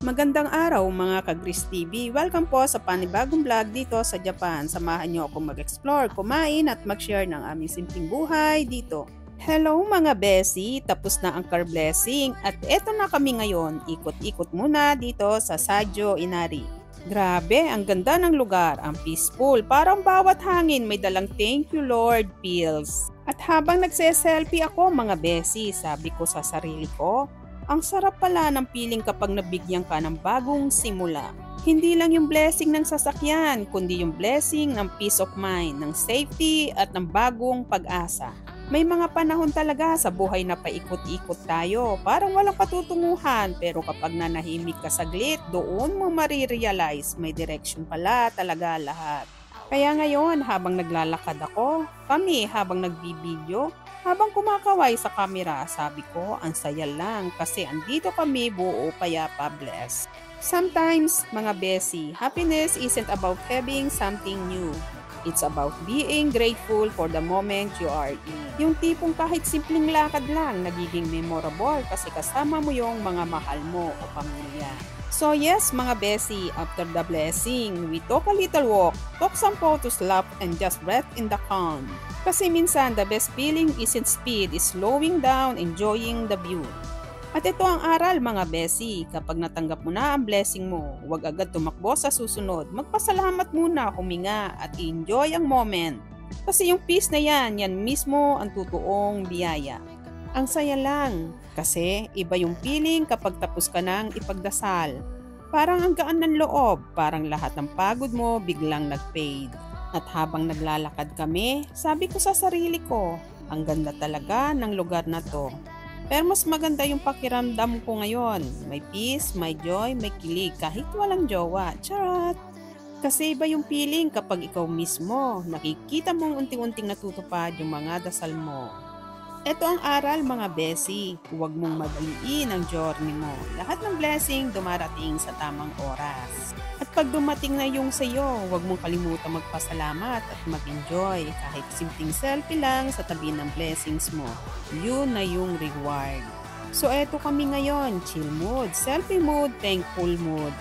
Magandang araw mga ka-Gris TV. Welcome po sa panibagong vlog dito sa Japan. Samahan niyo akong mag-explore, kumain at mag-share ng aming simpleng buhay dito. Hello mga besi, tapos na ang car blessing at eto na kami ngayon. Ikot-ikot muna dito sa Sajo Inari. Grabe, ang ganda ng lugar, ang peaceful, parang bawat hangin may dalang thank you Lord feels. At habang nagse-selfie ako mga besi, sabi ko sa sarili ko, ang sarap pala ng feeling kapag nabigyan ka ng bagong simula. Hindi lang yung blessing ng sasakyan, kundi yung blessing ng peace of mind, ng safety at ng bagong pag-asa. May mga panahon talaga sa buhay na paikot-ikot tayo, parang walang patutunguhan, pero kapag nanahimik ka saglit, doon mo marirealize may direction pala talaga lahat. Kaya ngayon, habang naglalakad ako, kami habang nagbibideo, habang kumakaway sa kamera, sabi ko, ang saya lang kasi andito kami buo payapa blessed. Sometimes, mga besi, happiness isn't about having something new. It's about being grateful for the moment you are in. Yung tipong kahit simpleng lakad lang, nagiging memorable kasi kasama mo yung mga mahal mo o pamilya. So yes, mga besi, after the blessing, we took a little walk, took some photos, laugh, and just breath in the calm. Kasi minsan, the best feeling isn't speed, is slowing down, enjoying the view. At ito ang aral mga besi, kapag natanggap mo na ang blessing mo, huwag agad tumakbo sa susunod, magpasalamat muna, huminga, at enjoy ang moment. Kasi yung peace na yan mismo ang totoong biyaya. Ang saya lang, kasi iba yung feeling kapag tapos ka nang ipagdasal. Parang ang gaan ng loob, parang lahat ng pagod mo biglang nag-fade. At habang naglalakad kami, sabi ko sa sarili ko, ang ganda talaga ng lugar na to. Pero mas maganda yung pakiramdam ko ngayon. May peace, may joy, may kilig kahit walang jowa. Charot! Kasi iba yung feeling kapag ikaw mismo, nakikita mong unting-unting natutupad yung mga dasal mo. Ito ang aral mga besi, huwag mong madaliin ang journey mo. Lahat ng blessing dumarating sa tamang oras. At pag dumating na yung sayo, huwag mong kalimutan magpasalamat at mag-enjoy. Kahit simpleng selfie lang sa tabi ng blessings mo, yun na yung reward. So eto kami ngayon, chill mood, selfie mood, thankful mood.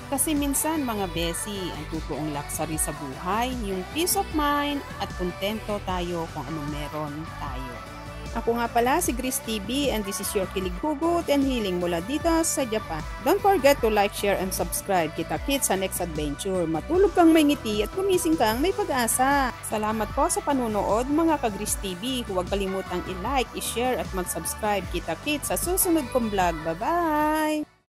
Kasi minsan mga besi, ang totoong luxury sa buhay, yung peace of mind at kontento tayo kung anong meron tayo. Ako nga pala si Gris TV and this is your kilig hugot and healing mula dito sa Japan. Don't forget to like, share, and subscribe. Kita-kits sa next adventure. Matulog kang may ngiti at gumising kang may pag-asa. Salamat po sa panunood mga ka-Gris TV. Huwag kalimutang i-like, i-share at mag-subscribe. Kita-kits sa susunod kong vlog. Bye-bye!